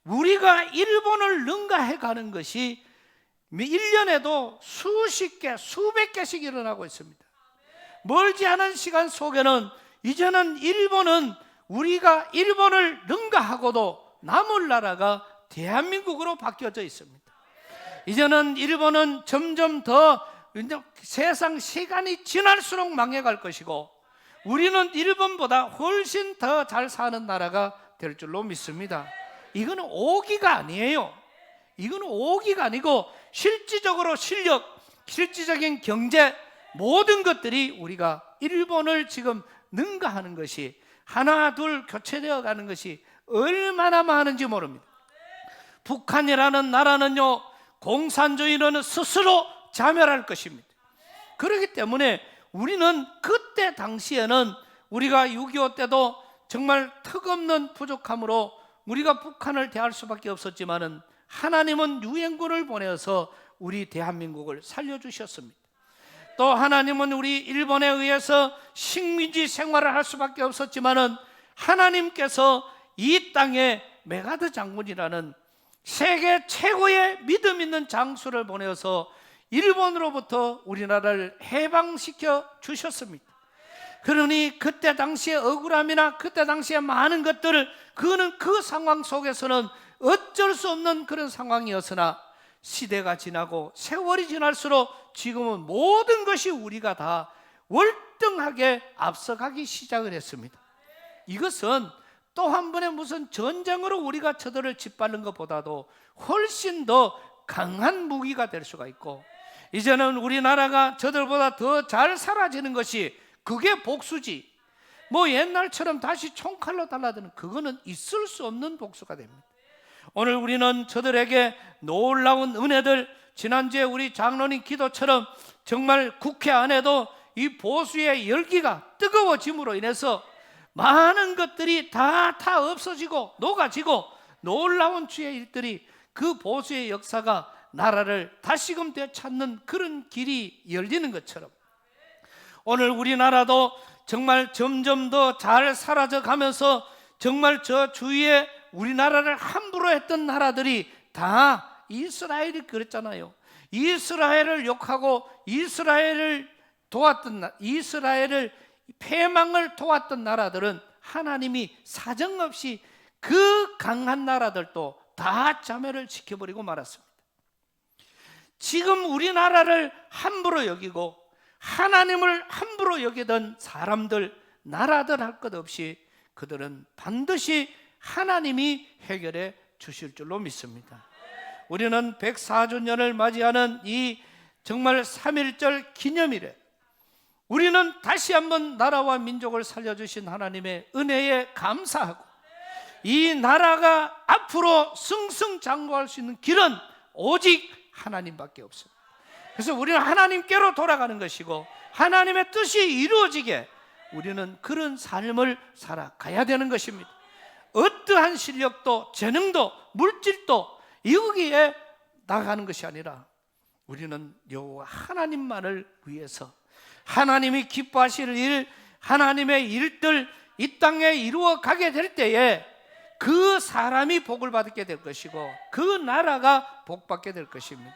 Speaker 1: 우리가 일본을 능가해 가는 것이 1년에도 수십 개, 수백 개씩 일어나고 있습니다. 멀지 않은 시간 속에는 이제는 일본은 우리가 일본을 능가하고도 남을 나라가 대한민국으로 바뀌어져 있습니다. 이제는 일본은 점점 더 세상 시간이 지날수록 망해갈 것이고 우리는 일본보다 훨씬 더 잘 사는 나라가 될 줄로 믿습니다. 이거는 오기가 아니에요. 이거는 오기가 아니고 실질적으로 실질적인 경제, 모든 것들이 우리가 일본을 지금 능가하는 것이 하나 둘 교체되어 가는 것이 얼마나 많은지 모릅니다. 북한이라는 나라는요, 공산주의는 스스로 자멸할 것입니다. 그렇기 때문에 우리는 그때 당시에는 우리가 6.25 때도 정말 턱없는 부족함으로 우리가 북한을 대할 수밖에 없었지만은 하나님은 유엔군을 보내서 우리 대한민국을 살려주셨습니다. 또 하나님은 우리 일본에 의해서 식민지 생활을 할 수밖에 없었지만은 하나님께서 이 땅에 메가드 장군이라는 세계 최고의 믿음 있는 장수를 보내서 일본으로부터 우리나라를 해방시켜 주셨습니다. 그러니 그때 당시의 억울함이나 그때 당시의 많은 것들을 그는 그 상황 속에서는 어쩔 수 없는 그런 상황이었으나 시대가 지나고 세월이 지날수록 지금은 모든 것이 우리가 다 월등하게 앞서가기 시작을 했습니다. 이것은 또 한 번의 무슨 전쟁으로 우리가 저들을 짓밟는 것보다도 훨씬 더 강한 무기가 될 수가 있고, 이제는 우리나라가 저들보다 더 잘 살아지는 것이 그게 복수지, 뭐 옛날처럼 다시 총칼로 달라드는 그거는 있을 수 없는 복수가 됩니다. 오늘 우리는 저들에게 놀라운 은혜들, 지난주에 우리 장로님 기도처럼 정말 국회 안에도 이 보수의 열기가 뜨거워짐으로 인해서 많은 것들이 다 없어지고 녹아지고 놀라운 주의 일들이, 그 보수의 역사가 나라를 다시금 되찾는 그런 길이 열리는 것처럼 오늘 우리나라도 정말 점점 더 잘 사라져 가면서 정말 저 주위에 우리나라를 함부로 했던 나라들이 다 이스라엘이 그랬잖아요. 이스라엘을 욕하고 이스라엘을 패망을 도왔던 나라들은 하나님이 사정없이 그 강한 나라들도 다 자멸을 시켜버리고 말았습니다. 지금 우리나라를 함부로 여기고 하나님을 함부로 여기던 사람들, 나라들 할 것 없이 그들은 반드시 하나님이 해결해 주실 줄로 믿습니다. 우리는 104주년을 맞이하는 이 정말 3.1절 기념일에 우리는 다시 한번 나라와 민족을 살려주신 하나님의 은혜에 감사하고 이 나라가 앞으로 승승장구할 수 있는 길은 오직 하나님밖에 없습니다. 그래서 우리는 하나님께로 돌아가는 것이고 하나님의 뜻이 이루어지게 우리는 그런 삶을 살아가야 되는 것입니다. 어떠한 실력도 재능도 물질도 여기에 나가는 것이 아니라 우리는 여호와 하나님만을 위해서 하나님이 기뻐하실 일, 하나님의 일들 이 땅에 이루어 가게 될 때에 그 사람이 복을 받게 될 것이고 그 나라가 복받게 될 것입니다.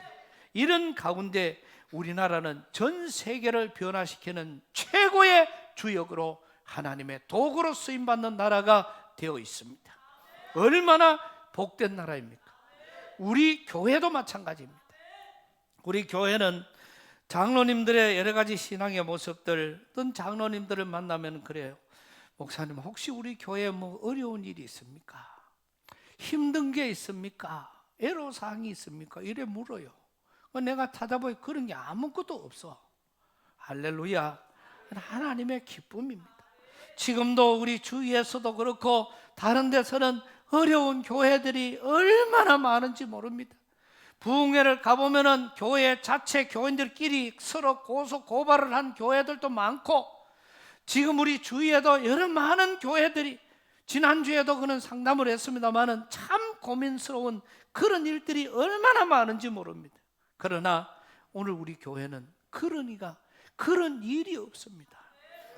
Speaker 1: 이런 가운데 우리나라는 전 세계를 변화시키는 최고의 주역으로 하나님의 도구로 쓰임받는 나라가 되어 있습니다. 얼마나 복된 나라입니까? 우리 교회도 마찬가지입니다. 우리 교회는 장로님들의 여러 가지 신앙의 모습들, 어떤 장로님들을 만나면 그래요. 목사님, 혹시 우리 교회에 뭐 어려운 일이 있습니까? 힘든 게 있습니까? 애로사항이 있습니까? 이래 물어요. 내가 찾아보니 그런 게 아무것도 없어. 할렐루야. 하나님의 기쁨입니다. 지금도 우리 주위에서도 그렇고 다른 데서는 어려운 교회들이 얼마나 많은지 모릅니다. 부흥회를 가보면은 교회 자체 교인들끼리 서로 고소 고발을 한 교회들도 많고 지금 우리 주위에도 여러 많은 교회들이 지난주에도 그런 상담을 했습니다마는 참 고민스러운 그런 일들이 얼마나 많은지 모릅니다. 그러나 오늘 우리 교회는 그런 일이 없습니다.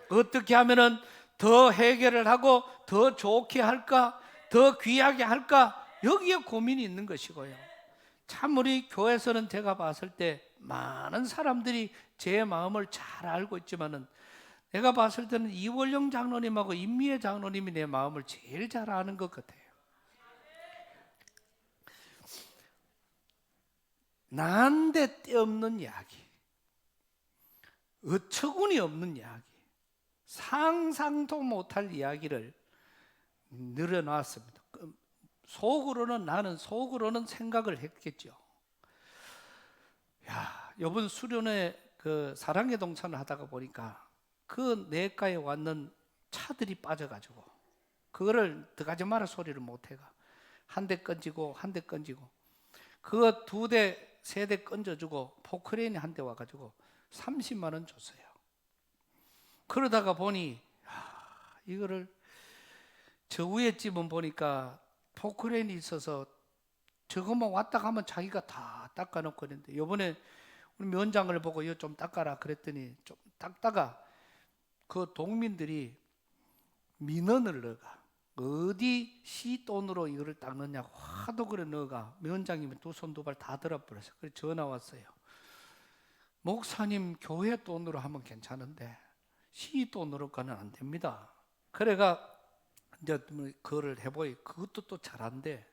Speaker 1: 어떻게 하면은 더 해결을 하고 더 좋게 할까, 더 귀하게 할까, 여기에 고민이 있는 것이고요. 참 우리 교회에서는 제가 봤을 때 많은 사람들이 제 마음을 잘 알고 있지만은 내가 봤을 때는 이월영 장로님하고 임미애 장로님이 내 마음을 제일 잘 아는 것 같아요. 난데 때없는 이야기, 어처구니 없는 이야기, 상상도 못할 이야기를 늘어놨습니다. 나는 속으로는 생각을 했겠죠. 이번 수련회 그 사랑의 동산을 하다가 보니까 그 내과에 왔는 차들이 빠져가지고 그거를 들어가지 마라 소리를 못해가 한 대 건지고 한 대 건지고 그거 2대 3대 건져주고 포크레인이 한 대 와가지고 30만 원 줬어요. 그러다가 보니 이거를 저 위에 집은 보니까 포크레인이 있어서 저것만 왔다 가면 자기가 다 닦아놓고 있는데 요번에 우리 면장을 보고 이거 좀 닦아라 그랬더니 좀 닦다가 그 동민들이 민원을 넣어가 어디 시 돈으로 이거를 닦느냐고 하도 그래 넣어가 면장님이 2 손 2발 다 들어버렸어요. 그래서 전화 왔어요. 목사님 교회 돈으로 하면 괜찮은데 시 돈으로가는 안 됩니다. 그래가 이제 그거를 해보이 그것도 또 잘한데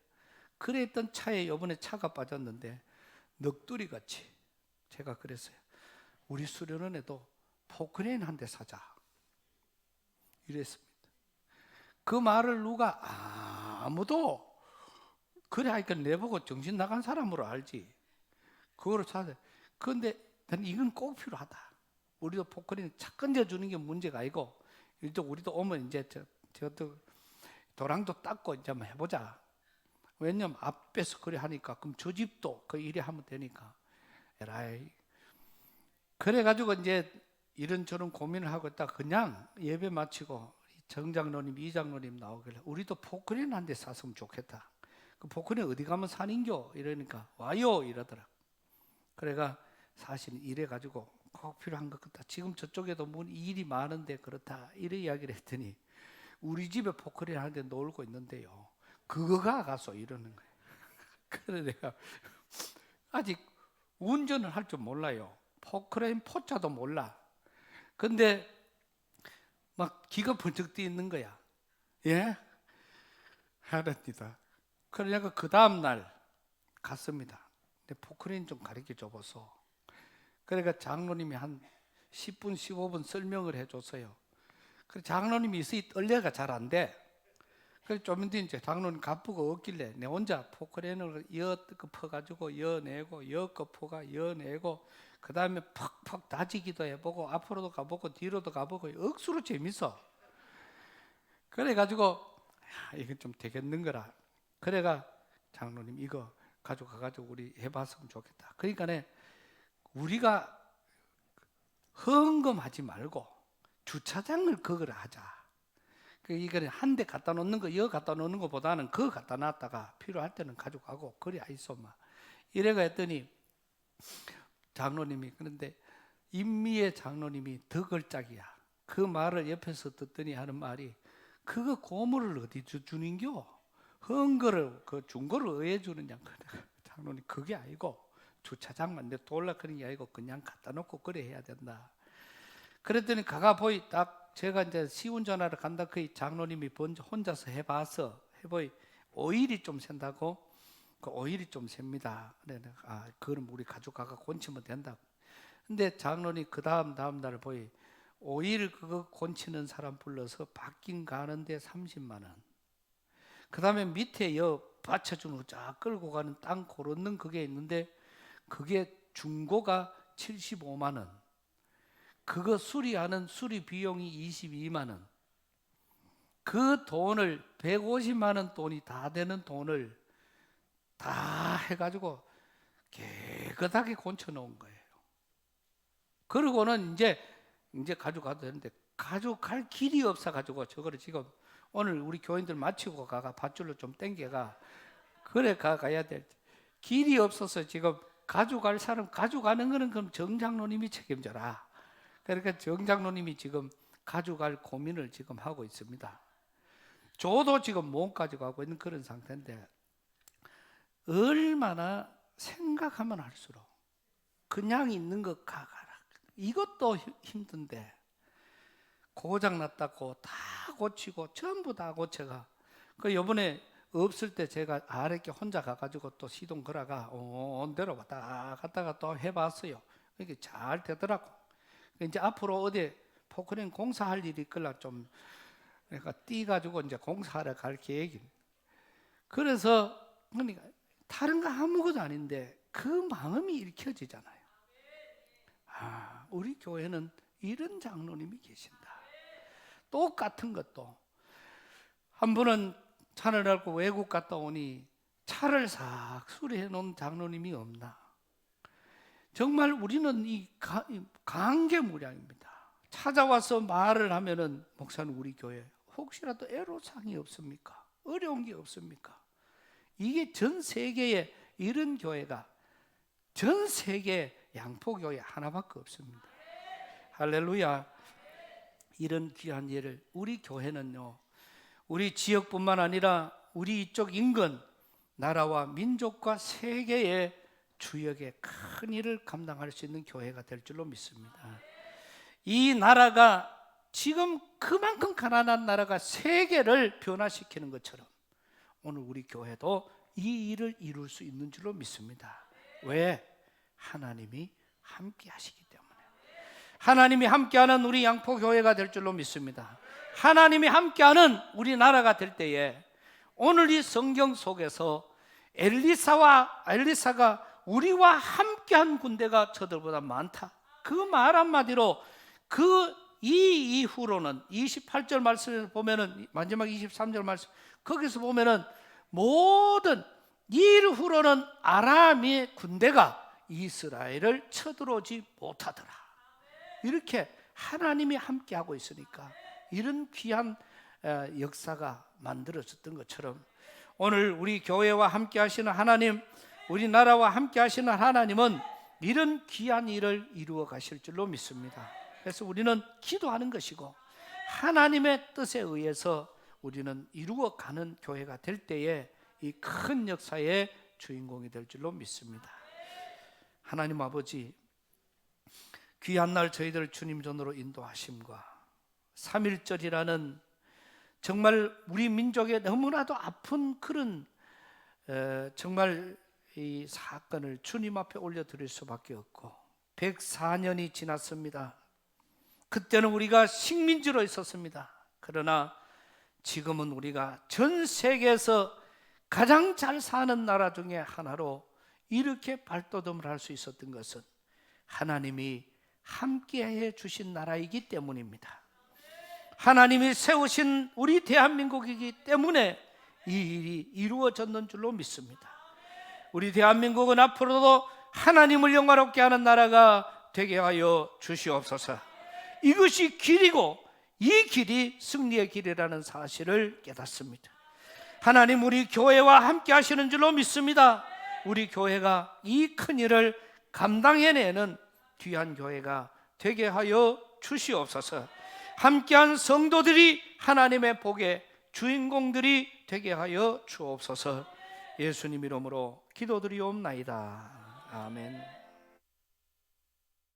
Speaker 1: 그랬던 차에 이번에 차가 빠졌는데 넋두리 같이 제가 그랬어요. 우리 수련원에도 포크레인 한 대 사자 이랬습니다. 그 말을 누가 아무도 그래 하니까 내보고 정신 나간 사람으로 알지 그거를 사자. 그런데 나는 이건 꼭 필요하다. 우리도 포크레인 차 건져주는 게 문제가 아니고 우리도 오면 이제 저도 도랑도 닦고 이제 한번 해보자. 왜냐면 앞에서 그래 하니까 그럼 저 집도 그 일이 하면 되니까 에라이. 그래가지고 이제 이런저런 고민을 하고 있다가 그냥 예배 마치고 정장로님, 이장로님 나오길래 우리도 포크레인 한 대 샀으면 좋겠다. 그 포크레인 어디 가면 사는겨? 이러니까 와요 이러더라. 그래가 사실 이래가지고 꼭 필요한 것 같다. 지금 저쪽에도 뭐 일이 많은데 그렇다. 이래 이야기를 했더니 우리 집에 포크레인 한 대 놀고 있는데요. 그거가 가서 이러는 거예요. 그래 내가 아직 운전을 할 줄 몰라요. 포크레인 포자도 몰라. 근데 막 기가 번쩍 뛰는 거야. 예? 알았니다. 그러니까 그 다음 날 갔습니다. 근데 포크레인 좀 가르쳐 줘보소. 그러니까 장로님이 한 10분 15분 설명을 해줬어요. 그래 장로님이 있으니 떨려가 잘 안 돼. 그래서 좀 이제 장로님 가쁘가 없길래 내 혼자 포크레인을 엿퍼가지고 여내고 엿거포가 여내고 그 다음에 퍽퍽 다지기도 해보고 앞으로도 가보고 뒤로도 가보고 억수로 재밌어. 그래가지고 이건 좀 되겠는 거라. 그래가 장로님 이거 가져가가지고 우리 해봤으면 좋겠다. 그러니까 우리가 헌금하지 말고 주차장을 그걸 하자. 이거는 한 대 갖다 놓는 거, 여 갖다 놓는 것보다는 그거 갖다 놨다가 필요할 때는 가져가고 그래 있어 막. 이래가 했더니 장로님이 그런데 임미의 장로님이 더 걸작이야. 그 말을 옆에서 듣더니 하는 말이 그거 고물을 어디 주는겨? 헌거를 그 중고를 어디에 주느냐? 장로님 그게 아니고 주차장만 내 돌락하는 게 아니고 그냥 갖다 놓고 그래 해야 된다. 그랬더니 가가 보이 딱 제가 이제 시운전하러 간다 그 장로님이 먼저 혼자서 해봐서 해보이 오일이 좀 샌다고 그 오일이 좀 셉니다. 그래 아 그럼 우리 가져가가 곤치면 된다. 근데 장로님 그 다음 날을 보이 오일 그거 곤치는 사람 불러서 받긴 가는데 30만 원. 그 다음에 밑에 여 받쳐주는 거 쫙 끌고 가는 땅 고르는 그게 있는데 그게 중고가 75만 원. 그거 수리하는 수리 비용이 22만 원. 그 돈을 150만 원 돈이 다 되는 돈을 다 해가지고 깨끗하게 곤쳐 놓은 거예요. 그러고는 이제 가져가도 되는데 가져갈 길이 없어가지고 저거를 지금 오늘 우리 교인들 마치고 가가 밧줄로 좀 땡겨가 그래 가야 될 길이 없어서 지금 가져갈 사람 가져가는 거는 그럼 정장로님이 책임져라. 그러니까 정장로님이 지금 가져갈 고민을 지금 하고 있습니다. 저도 지금 못 가져가고 있는 그런 상태인데 얼마나 생각하면 할수록 그냥 있는 거 가가라. 이것도 힘든데 고장났다고 다 고치고 전부 다 고쳐가. 그 요번에 없을 때 제가 아랫게 혼자 가가지고 또 시동 걸어가 온 대로 왔다 갔다가 또 해봤어요. 이게 잘 되더라고. 이제 앞으로 어디 포크레인 공사할 일이 있걸라 좀 내가 뛰가지고 이제 공사하러 갈 계획입니다. 그래서 그러니까 다른 거 아무것도 아닌데 그 마음이 읽혀지잖아요. 아, 우리 교회는 이런 장로님이 계신다. 똑같은 것도 한 분은 차를 밟고 외국 갔다 오니 차를 싹 수리해 놓은 장로님이 없나. 정말 우리는 이 강개무량입니다. 찾아와서 말을 하면은 목사는 우리 교회 혹시라도 애로사항이 없습니까? 어려운 게 없습니까? 이게 전 세계에 이런 교회가 전 세계 양포교회 하나밖에 없습니다. 할렐루야. 이런 귀한 예를 우리 교회는요 우리 지역뿐만 아니라 우리 이쪽 인근 나라와 민족과 세계의 주역의 큰 일을 감당할 수 있는 교회가 될 줄로 믿습니다. 이 나라가 지금 그만큼 가난한 나라가 세계를 변화시키는 것처럼 오늘 우리 교회도 이 일을 이룰 수 있는 줄로 믿습니다. 왜? 하나님이 함께 하시기 때문에. 하나님이 함께하는 우리 양포교회가 될 줄로 믿습니다. 하나님이 함께하는 우리나라가 될 때에 오늘 이 성경 속에서 엘리사가 우리와 함께한 군대가 저들보다 많다. 그 말 한마디로 이 이후로는 28절 말씀에서 보면은 마지막 23절 말씀 거기서 보면은 모든 이후로는 아람의 군대가 이스라엘을 쳐들어오지 못하더라. 이렇게 하나님이 함께하고 있으니까 이런 귀한 역사가 만들어졌던 것처럼 오늘 우리 교회와 함께 하시는 하나님, 우리나라와 함께 하시는 하나님은 이런 귀한 일을 이루어 가실 줄로 믿습니다. 그래서 우리는 기도하는 것이고 하나님의 뜻에 의해서 우리는 이루어 가는 교회가 될 때에 이 큰 역사의 주인공이 될 줄로 믿습니다. 하나님 아버지, 귀한 날 저희들 주님 전으로 인도하심과 3.1절이라는 정말 우리 민족의 너무나도 아픈 그런 정말 이 사건을 주님 앞에 올려드릴 수밖에 없고 104년이 지났습니다. 그때는 우리가 식민지로 있었습니다. 그러나 지금은 우리가 전 세계에서 가장 잘 사는 나라 중에 하나로 이렇게 발돋움을 할 수 있었던 것은 하나님이 함께해 주신 나라이기 때문입니다. 하나님이 세우신 우리 대한민국이기 때문에 이 일이 이루어졌는 줄로 믿습니다. 우리 대한민국은 앞으로도 하나님을 영광롭게 하는 나라가 되게 하여 주시옵소서. 이것이 길이고 이 길이 승리의 길이라는 사실을 깨닫습니다. 하나님 우리 교회와 함께 하시는 줄로 믿습니다. 우리 교회가 이 큰 일을 감당해내는 귀한 교회가 되게 하여 주시옵소서. 함께한 성도들이 하나님의 복의 주인공들이 되게 하여 주옵소서. 예수님 이름으로 기도드리옵나이다. 아멘.